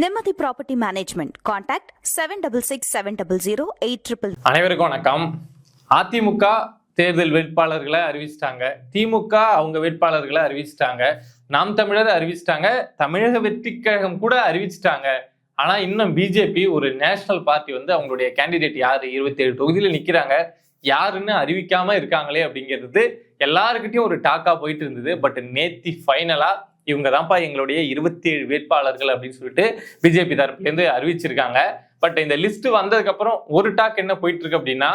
நிம்மதி property management. Contact 7667008800. அனைவருக்கும் வணக்கம். அதிமுக தேர்தல் வேட்பாளர்களை அறிவிச்சிட்டாங்க, திமுக அவங்க வேட்பாளர்களை அறிவிச்சிட்டாங்க, நாம் தமிழர் அறிவிச்சிட்டாங்க, தமிழக வெற்றி கழகம் கூட அறிவிச்சிட்டாங்க. ஆனா இன்னும் பிஜேபி ஒரு நேஷனல் பார்ட்டி வந்து அவங்களுடைய கேண்டிடேட் யாரு 27 தொகுதியில நிக்கிறாங்க யாருன்னு அறிவிக்காம இருக்காங்களே அப்படிங்கிறது எல்லாருக்கிட்டையும் ஒரு டாக்கா போயிட்டு இருந்தது. பட் நேத்தி ஃபைனலா இவங்க தான்ப்பா எங்களுடைய 27 வேட்பாளர்கள் அப்படின்னு சொல்லிட்டு பிஜேபி தரப்புல இருந்து அறிவிச்சிருக்காங்க. பட் இந்த லிஸ்ட் வந்ததுக்கு அப்புறம் ஒரு டாக் என்ன போயிட்டு இருக்கு அப்படின்னா,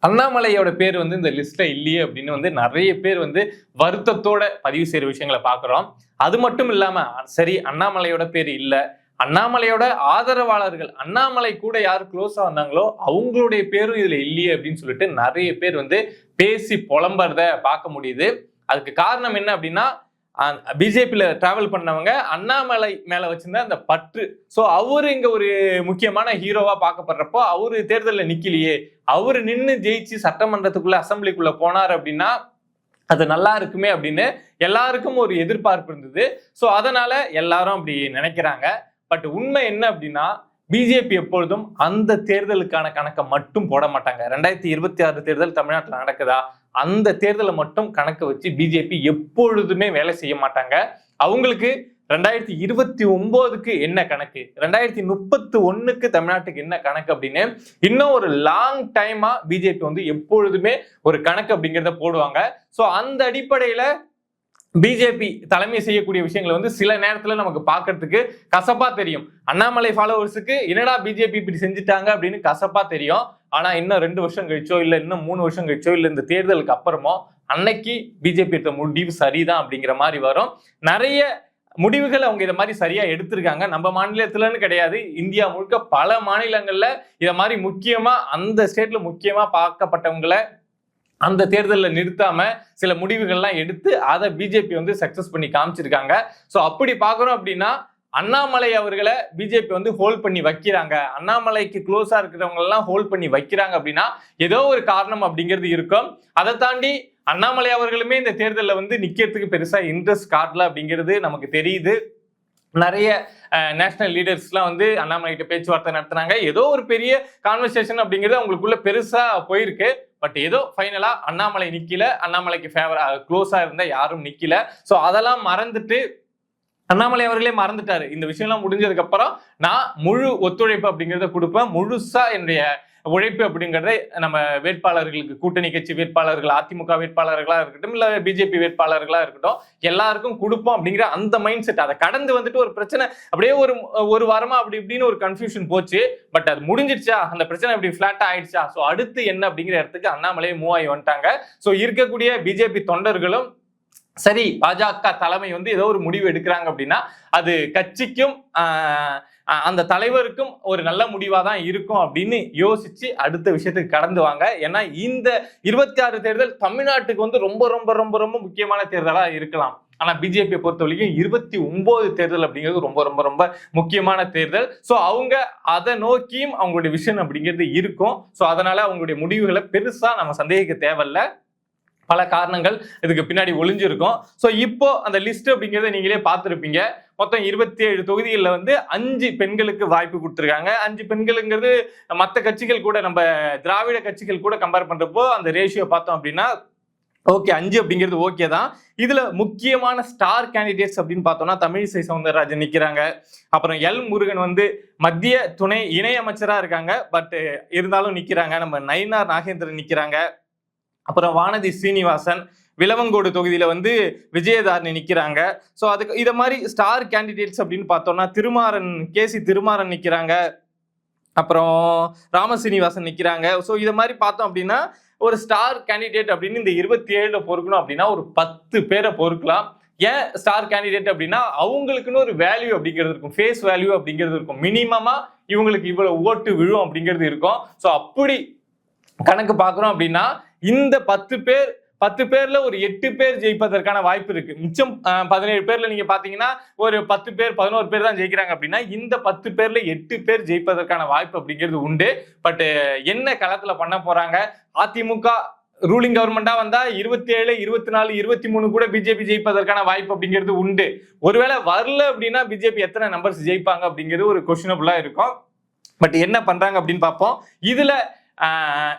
அண்ணாமலையோட பேர் வந்து இந்த லிஸ்ட்ல இல்லையே அப்படின்னு வந்து நிறைய பேர் வந்து வருத்தத்தோட பதிவு செய்யற விஷயங்களை பாக்குறோம். அது மட்டும் இல்லாம சரி அண்ணாமலையோட பேர் இல்ல, அண்ணாமலையோட ஆதரவாளர்கள் அண்ணாமலை கூட யாரு க்ளோஸா வந்தாங்களோ அவங்களுடைய பேரும் இதுல இல்லையே அப்படின்னு சொல்லிட்டு நிறைய பேர் வந்து பேசி புலம்புறத பார்க்க முடியுது. அதுக்கு காரணம் என்ன அப்படின்னா, பிஜேபியில டிராவல் பண்ணவங்க அண்ணாமலை மேல வச்சிருந்த அந்த பற்று. சோ அவரு இங்க ஒரு முக்கியமான ஹீரோவா பார்க்கப்படுறப்போ அவரு தேர்தலில் நிக்கலையே, அவரு நின்று ஜெயிச்சு சட்டமன்றத்துக்குள்ள அசம்பிளிக்குள்ள போனார் அப்படின்னா அது நல்லா இருக்குமே அப்படின்னு எல்லாருக்கும் ஒரு எதிர்பார்ப்பு இருந்தது. சோ அதனால எல்லாரும் அப்படி நினைக்கிறாங்க. பட் உண்மை என்ன அப்படின்னா, பிஜேபி எப்பொழுதும் அந்த தேர்தலுக்கான கணக்கை மட்டும் போட மாட்டாங்க. 2026 தேர்தல் தமிழ்நாட்டில் நடக்குதா, அந்த தேர்தலை மட்டும் கணக்கு வச்சு பிஜேபி எப்பொழுதுமே வேலை செய்ய மாட்டாங்க. அவங்களுக்கு 2029க்கு என்ன கணக்கு, 2031க்கு தமிழ்நாட்டுக்கு என்ன கணக்கு அப்படின்னு இன்னும் ஒரு லாங் டைமா பிஜேபி வந்து எப்பொழுதுமே ஒரு கணக்கு அப்படிங்கிறத போடுவாங்க. சோ அந்த அடிப்படையில பிஜேபி தலைமை செய்யக்கூடிய விஷயங்களை வந்து சில நேரத்துல நமக்கு பாக்குறதுக்கு கசப்பா தெரியும். அண்ணாமலை ஃபாலோவர்ஸுக்கு என்னடா பிஜேபி இப்படி செஞ்சுட்டாங்க அப்படின்னு கசப்பா தெரியும். ஆனா இன்னும் 2 வருஷம் கழிச்சோ இல்ல இன்னும் 3 வருஷம் கழிச்சோ இல்ல இந்த தேர்தலுக்கு அப்புறமோ அன்னைக்கு பிஜேபி எடுத்த முடிவு சரிதான் அப்படிங்கிற மாதிரி வரும். நிறைய முடிவுகள் அவங்க இதை மாதிரி சரியா எடுத்திருக்காங்க. நம்ம மாநிலத்துலன்னு கிடையாது, இந்தியா முழுக்க பல மாநிலங்கள்ல இதை மாதிரி முக்கியமா அந்த ஸ்டேட்ல முக்கியமா பார்க்கப்பட்டவங்களை அந்த தேர்தலில் நிறுத்தாம சில முடிவுகள்லாம் எடுத்து அதை பிஜேபி வந்து சக்சஸ் பண்ணி காமிச்சிருக்காங்க. ஸோ அப்படி பார்க்கறோம் அப்படின்னா அண்ணாமலை அவர்களை பிஜேபி வந்து ஹோல்ட் பண்ணி வைக்கிறாங்க, அண்ணாமலைக்கு க்ளோஸா இருக்கிறவங்க எல்லாம் ஹோல்ட் பண்ணி வைக்கிறாங்க அப்படின்னா ஏதோ ஒரு காரணம் அப்படிங்கிறது இருக்கும். அதை தாண்டி அண்ணாமலை அவர்களுமே இந்த தேர்தலில் வந்து நிக்கிறதுக்கு பெருசா இன்ட்ரெஸ்ட் காட்டல அப்படிங்கிறது நமக்கு தெரியுது. நிறைய நேஷனல் லீடர்ஸ்லாம் வந்து அண்ணாமலை கிட்ட பேச்சுவார்த்தை நடத்தினாங்க. ஏதோ ஒரு பெரிய கான்வர்சேஷன் அப்படிங்கிறது அவங்களுக்குள்ள பெருசா போயிருக்கு. பட் ஏதோ ஃபைனலா அண்ணாமலை நிக்கல, அண்ணாமலைக்கு ஃபேவரா க்ளோஸா இருந்த யாரும் நிக்கல. ஸோ அதெல்லாம் மறந்துட்டு அண்ணாமலை அவர்களே மறந்துட்டாரு. இந்த விஷயம்லாம் முடிஞ்சதுக்கு அப்புறம் நான் முழு ஒத்துழைப்பு அப்படிங்கிறத கொடுப்பேன், முழுசா என்னுடைய உழைப்பு அப்படிங்கிறத நம்ம வேட்பாளர்களுக்கு, கூட்டணி கட்சி வேட்பாளர்கள், அதிமுக வேட்பாளர்களா இருக்கட்டும் இல்ல பிஜேபி வேட்பாளர்களா இருக்கட்டும், எல்லாருக்கும் கொடுப்போம் அப்படிங்கிற அந்த மைண்ட் செட். அதை கடந்து வந்துட்டு ஒரு பிரச்சனை அப்படியே ஒரு வாரமா அப்படி இப்படின்னு ஒரு கன்ஃபியூஷன் போச்சு. பட் அது முடிஞ்சிடுச்சா, அந்த பிரச்சனை இப்படி பிளாட்டா ஆயிடுச்சா, ஸோ அடுத்து என்ன அப்படிங்கிற இடத்துக்கு அண்ணாமலையே மூவ் ஆகி வந்துட்டாங்க. ஸோ இருக்கக்கூடிய பிஜேபி தொண்டர்களும் சரி பாஜக தலைமை வந்து ஏதோ ஒரு முடிவு எடுக்கிறாங்க அப்படின்னா அது கட்சிக்கும் அந்த தலைவருக்கும் ஒரு நல்ல முடிவா தான் இருக்கும் அப்படின்னு யோசிச்சு அடுத்த விஷயத்துக்கு கடந்து வாங்க. ஏன்னா இந்த 26 தேர்தல் தமிழ்நாட்டுக்கு வந்து ரொம்ப ரொம்ப ரொம்ப ரொம்ப முக்கியமான தேர்தலா இருக்கலாம். ஆனா பிஜேபியை பொறுத்த வரைக்கும் 29 தேர்தல் அப்படிங்கிறது ரொம்ப ரொம்ப ரொம்ப முக்கியமான தேர்தல். ஸோ அவங்க அதை நோக்கியும் அவங்களுடைய விஷன் அப்படிங்கிறது இருக்கும். ஸோ அதனால அவங்களுடைய முடிவுகளை பெருசா நம்ம சந்தேகிக்க தேவையில்லை. பல காரணங்கள் இதுக்கு பின்னாடி ஒளிஞ்சிருக்கும். ஸோ இப்போ அந்த லிஸ்ட் அப்படிங்கிறத நீங்களே பார்த்துருப்பீங்க. மொத்தம் 27 தொகுதிகளில் வந்து 5 பெண்களுக்கு வாய்ப்பு கொடுத்துருக்காங்க. 5 பெண்களுங்கிறது மற்ற கட்சிகள் கூட, நம்ம திராவிட கட்சிகள் கூட கம்பேர் பண்றப்போ அந்த ரேஷியோ பார்த்தோம் அப்படின்னா ஓகே 5 அப்படிங்கிறது ஓகே தான். இதுல முக்கியமான ஸ்டார் கேண்டிடேட்ஸ் அப்படின்னு பார்த்தோம்னா தமிழிசை சவுந்தரராஜன் நிக்கிறாங்க, அப்புறம் எல் முருகன் வந்து மத்திய துணை இணை அமைச்சரா இருக்காங்க, பட் இருந்தாலும் நிக்கிறாங்க, நம்ம நயினார் நாகேந்திரன் நிக்கிறாங்க, அப்புறம் வானதி ஸ்ரீனிவாசன், விளவங்கோடு தொகுதியில வந்து விஜயதாரணி நிக்கிறாங்க. ஸோ அதுக்கு இதை மாதிரி ஸ்டார் கேண்டிடேட்ஸ் அப்படின்னு பார்த்தோம்னா கேசி திருமாறன் நிக்கிறாங்க, அப்புறம் ராமசீனிவாசன் நிக்கிறாங்க. ஸோ இதை மாதிரி பார்த்தோம் அப்படின்னா ஒரு ஸ்டார் கேண்டிடேட் அப்படின்னு இந்த 27 பொறுக்கணும் அப்படின்னா ஒரு 10 பேரை பொறுக்கலாம். ஏன் ஸ்டார் கேண்டிடேட் அப்படின்னா அவங்களுக்குன்னு ஒரு வேல்யூ அப்படிங்கிறது இருக்கும், ஃபேஸ் வேல்யூ அப்படிங்கிறது இருக்கும். மினிமமா இவங்களுக்கு இவ்வளவு ஓட்டு விழும் அப்படிங்கிறது இருக்கும். ஸோ அப்படி கணக்கு பார்க்குறோம் அப்படின்னா இந்த 10 பேர்ல ஒரு 8 பேர் ஜெயிப்பதற்கான வாய்ப்பு இருக்கு. மிச்சம் 17 பேர்ல நீங்க பாத்தீங்கன்னா ஒரு 10 பேர் 11 பேர் தான் ஜெயிக்கிறாங்க அப்படின்னா இந்த 10 பேர்ல 8 பேர் ஜெயிப்பதற்கான வாய்ப்பு அப்படிங்கிறது உண்டு. பட் என்ன களத்துல பண்ண போறாங்க, அதிமுக ரூலிங் கவர்மெண்டா வந்தா 27, 24, 23 கூட பிஜேபி ஜெயிப்பதற்கான வாய்ப்பு அப்படிங்கிறது உண்டு. ஒருவேளை வரல அப்படின்னா பிஜேபி எத்தனை நம்பர்ஸ் ஜெயிப்பாங்க அப்படிங்கிறது ஒரு கொஸ்டினபிளா இருக்கும். பட் என்ன பண்றாங்க அப்படின்னு பார்ப்போம். இதுல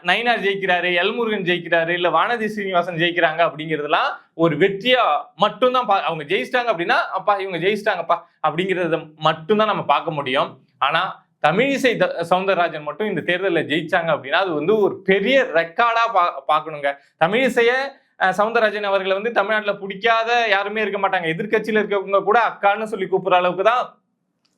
நயினார் ஜெயிக்கிறாரு, எல்முருகன் ஜெயிக்கிறாரு, இல்ல வானதி சீனிவாசன் ஜெயிக்கிறாங்க அப்படிங்கிறதுலாம் ஒரு வெற்றியா மட்டும்தான் அவங்க ஜெயிச்சிட்டாங்க அப்படின்னா அப்பா இவங்க ஜெயிச்சிட்டாங்கப்பா அப்படிங்கிறத மட்டும்தான் நம்ம பார்க்க முடியும். ஆனா தமிழிசை சவுந்தரராஜன் மட்டும் இந்த தேர்தலில் ஜெயிச்சாங்க அப்படின்னா அது வந்து ஒரு பெரிய ரெக்கார்டா பார்க்கணுங்க. தமிழிசைய சவுந்தரராஜன் அவர்களை வந்து தமிழ்நாட்டில் பிடிக்காத யாருமே இருக்க மாட்டாங்க. எதிர்கட்சியில இருக்கவங்க கூட அக்கான்னு சொல்லி கூப்பிடுற அளவுக்கு தான்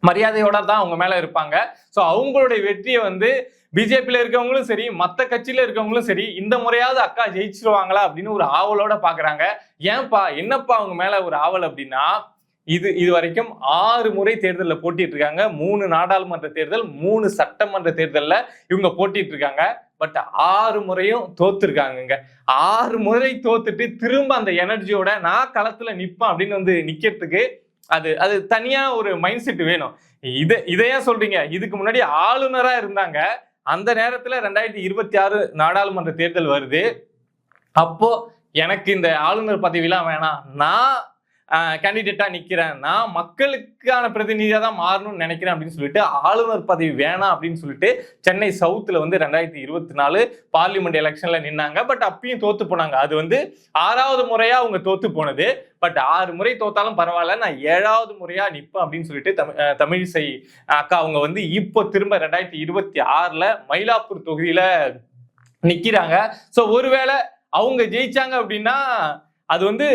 மரியாதையோட தான் அவங்க மேல இருப்பாங்க. ஸோ அவங்களுடைய வெற்றியை வந்து பிஜேபியில இருக்கவங்களும் சரி, மற்ற கட்சியில இருக்கவங்களும் சரி, இந்த முறையாவது அக்கா ஜெயிச்சிருவாங்களா அப்படின்னு ஒரு ஆவலோட பாக்குறாங்க. ஏன்பா என்னப்பா அவங்க மேல ஒரு ஆவல் அப்படின்னா, இது வரைக்கும் 6 முறை தேர்தலில் போட்டிட்டு இருக்காங்க. 3 நாடாளுமன்ற தேர்தல், 3 சட்டமன்ற தேர்தல்ல இவங்க போட்டிட்டு இருக்காங்க. பட் 6 முறையும் தோத்துருக்காங்க. 6 முறை தோத்துட்டு திரும்ப அந்த எனர்ஜியோட நான் களத்துல நிப்பேன் அப்படின்னு வந்து நிக்கிறதுக்கு அது தனியா ஒரு மைண்ட் செட் வேணும். இதையா சொல்றீங்க? இதுக்கு முன்னாடி ஆளுநரா இருந்தாங்க. அந்த நேரத்துல 2026 நாடாளுமன்ற தேர்தல் வருது. அப்போ எனக்கு இந்த ஆளுநர் பதவியெல்லாம் வேணாம், நான் கேண்டிடேட்டா நிக்கிறேன், நான் மக்களுக்கான பிரதிநிதியா தான் மாறணும்னு நினைக்கிறேன் அப்படின்னு சொல்லிட்டு ஆளுநர் பதவி வேணாம் அப்படின்னு சொல்லிட்டு சென்னை சவுத்துல வந்து 2024 பார்லிமெண்ட் எலெக்ஷன்ல நின்னாங்க. பட் அப்பயும் தோத்து போனாங்க. அது வந்து 6வது முறையா அவங்க தோத்து போனது. பட் 6 முறை தோத்தாலும் பரவாயில்ல, நான் 7வது முறையா நிப்பேன் அப்படின்னு சொல்லிட்டு தமிழிசை அக்கா அவங்க வந்து இப்போ திரும்ப 2026 மயிலாப்பூர் தொகுதியில நிக்கிறாங்க. ஸோ ஒருவேளை அவங்க ஜெயிச்சாங்க அப்படின்னா அது வந்து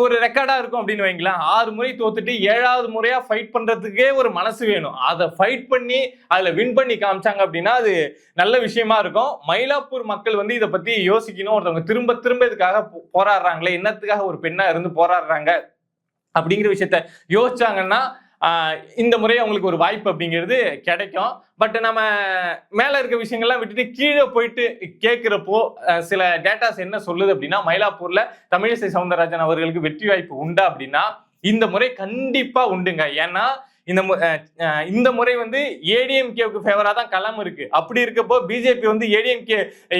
ஒரு ரெக்கார்டா இருக்கும் அப்படின்னு வைங்களேன். 6 முறை தோத்துட்டு 7வது முறையா ஃபைட் பண்றதுக்கே ஒரு மனசு வேணும். அதை ஃபைட் பண்ணி அதுல வின் பண்ணி காமிச்சாங்க அப்படின்னா அது நல்ல விஷயமா இருக்கும். மயிலாப்பூர் மக்கள் வந்து இதை பத்தி யோசிக்கணும். ஒருத்தவங்க திரும்ப திரும்ப இதுக்காக போராடுறாங்களே, என்னத்துக்காக ஒரு பெண்ணா இருந்து போராடுறாங்க அப்படிங்கிற விஷயத்த யோசிச்சாங்கன்னா இந்த முறை அவங்களுக்கு ஒரு வாய்ப்பு அப்படிங்கிறது கிடைக்கும். பட் நம்ம மேல இருக்க விஷயங்கள்லாம் விட்டுட்டு கீழே போயிட்டு கேட்கிறப்போ சில டேட்டாஸ் என்ன சொல்லுது அப்படின்னா, மயிலாப்பூர்ல தமிழிசை சவுந்தரராஜன் அவர்களுக்கு வெற்றி வாய்ப்பு உண்டா அப்படின்னா இந்த முறை கண்டிப்பா உண்டுங்க. ஏன்னா இந்த முறை வந்து ஏடிஎம்கேவுக்கு ஃபேவரா தான் களம் இருக்கு. அப்படி இருக்கப்போ பிஜேபி வந்து ஏடிஎம்கே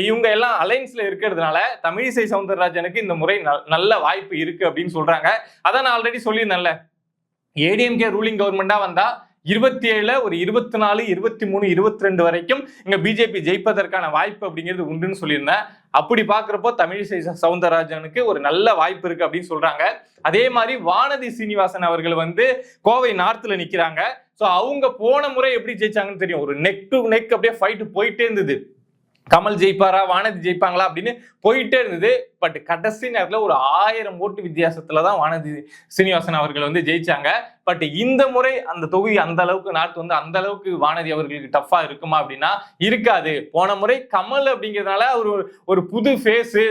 இவங்க எல்லாம் அலைன்ஸ்ல இருக்கிறதுனால தமிழிசை சவுந்தரராஜனுக்கு இந்த முறை நல்ல வாய்ப்பு இருக்கு அப்படின்னு சொல்றாங்க. அதான் நான் ஆல்ரெடி சொல்லியிருந்தேன்ல, ஏடிஎம்கே ரூலிங் கவர்மெண்டா வந்தா 27 ஒரு 24, 23, 22 வரைக்கும் இங்க பிஜேபி ஜெயிப்பதற்கான வாய்ப்பு அப்படிங்கிறது உண்டுன்னு சொல்லியிருந்தேன். அப்படி பாக்குறப்போ தமிழிசை சவுந்தரராஜனுக்கு ஒரு நல்ல வாய்ப்பு இருக்கு அப்படின்னு சொல்றாங்க. அதே மாதிரி வானதி சீனிவாசன் அவர்கள் வந்து கோவை நார்த்ல நிக்கிறாங்க. ஸோ அவங்க போன முறை எப்படி ஜெயிச்சாங்கன்னு தெரியும். ஒரு நெக் டு நெக் அப்படியே ஃபைட் போயிட்டே இருந்தது. கமல் ஜெயிப்பாரா, வானதி ஜெயிப்பாங்களா அப்படின்னு போயிட்டே இருந்தது. பட் கடைசி நேரத்தில் ஒரு 1000 ஓட்டு வித்தியாசத்துலதான் வானதி சீனிவாசன் அவர்கள் வந்து ஜெயிச்சாங்க. பட் இந்த முறை அந்த தொகுதி அந்த அளவுக்கு நார்த் வந்து அந்த அளவுக்கு வானதி அவர்களுக்கு டஃபா இருக்குமா அப்படின்னா இருக்காது. போன முறை கமல் அப்படிங்கிறதுனால ஒரு புது ஃபேஸ்,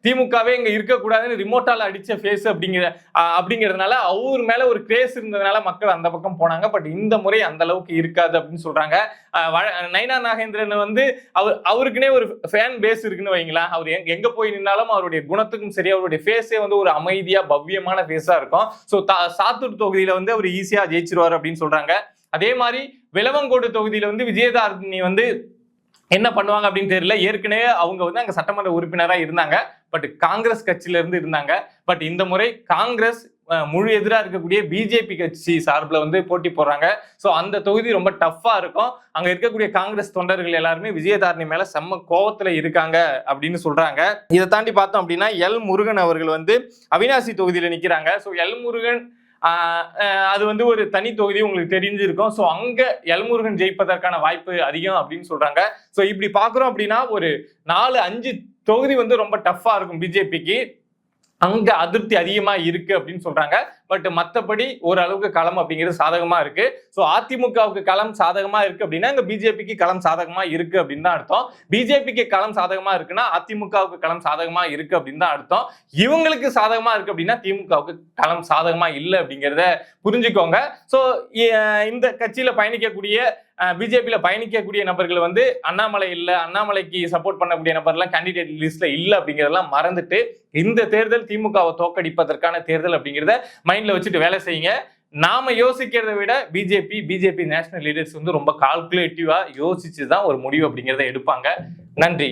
திமுகவே இங்க இருக்கக்கூடாதுன்னு ரிமோட்டால அடிச்ச ஃபேஸ் அப்படிங்கிறதுனால அவர் மேல ஒரு கிரேஸ் இருந்ததுனால மக்கள் அந்த பக்கம் போனாங்க. பட் இந்த முறை அந்த அளவுக்கு இருக்காது அப்படின்னு சொல்றாங்க. நயினா நாகேந்திரன் வந்து அவருக்குன்னே ஒரு ஃபேன் பேஸ் இருக்குன்னு வைங்களா. அவர் எங்க போய் நின்னாலும் அவருடைய குணத்துக்கும் சரி, அவருடைய ஃபேஸே வந்து ஒரு அமைதியா பவ்யமான ஃபேஸா இருக்கும். ஸோ சாத்தூர் தொகுதியில வந்து அவர் ஈஸியா ஜெயிச்சிருவார் அப்படின்னு சொல்றாங்க. அதே மாதிரி விளவங்கோடு தொகுதியில வந்து விஜயதாரணி வந்து என்ன பண்ணுவாங்க அப்படின்னு தெரியல. ஏற்கனவே அவங்க வந்து அங்க சட்டமன்ற உறுப்பினரா இருந்தாங்க. பட் காங்கிரஸ் கட்சியில இருந்து இருந்தாங்க. பட் இந்த முறை காங்கிரஸ் முழு எதிராக இருக்கக்கூடிய பிஜேபி கட்சி சார்பில் வந்து போட்டி போடுறாங்க. ஸோ அந்த தொகுதி ரொம்ப டஃப்பா இருக்கும். அங்க இருக்கக்கூடிய காங்கிரஸ் தொண்டர்கள் எல்லாருமே விஜயதாரணி மேல செம்ம கோவத்துல இருக்காங்க அப்படின்னு சொல்றாங்க. இதை தாண்டி பார்த்தோம் அப்படின்னா எல் முருகன் அவர்கள் வந்து அவினாசி தொகுதியில நிக்கிறாங்க. ஸோ எல் முருகன் அது வந்து ஒரு தனி தொகுதி உங்களுக்கு தெரிஞ்சிருக்கும். ஸோ அங்க எல்முருகன் ஜெயிப்பதற்கான வாய்ப்பு அதிகம் அப்படின்னு சொல்றாங்க. ஸோ இப்படி பாக்குறோம் அப்படின்னா ஒரு 4-5 தொகுதி வந்து ரொம்ப டஃப்பா இருக்கும் பிஜேபிக்கு. அங்க அதிருப்தி அதிகமா இருக்கு அப்படின்னு சொல்றாங்க. பட் மற்றபடி ஓரளவுக்கு களம் அப்படிங்கிறது சாதகமா இருக்கு. ஸோ அதிமுகவுக்கு களம் சாதகமா இருக்கு அப்படின்னா இங்க பிஜேபிக்கு களம் சாதகமா இருக்கு அப்படின்னு தான் அர்த்தம். பிஜேபிக்கு களம் சாதகமா இருக்குன்னா அதிமுகவுக்கு களம் சாதகமா இருக்கு அப்படின்னு தான் அர்த்தம். இவங்களுக்கு சாதகமா இருக்கு அப்படின்னா திமுகவுக்கு களம் சாதகமா இல்லை அப்படிங்கிறத புரிஞ்சுக்கோங்க. ஸோ இந்த கட்சியில பயணிக்கக்கூடிய பிஜேபியில பயணிக்கக்கூடிய நபர்கள் வந்து அண்ணாமலை இல்லை, அண்ணாமலைக்கு சப்போர்ட் பண்ணக்கூடிய நபர்லாம் கேண்டிடேட் லிஸ்ட்ல இல்லை அப்படிங்கிறதெல்லாம் மறந்துட்டு இந்த தேர்தல் திமுகவை தோக்கடிப்பதற்கான தேர்தல் அப்படிங்கிறத மைண்ட்ல வச்சுட்டு வேலை செய்யுங்க. நாம யோசிக்கிறதை விட பிஜேபி நேஷனல் லீடர்ஸ் வந்து ரொம்ப கால்குலேட்டிவா யோசிச்சு தான் ஒரு முடிவு அப்படிங்கிறத எடுப்பாங்க. நன்றி.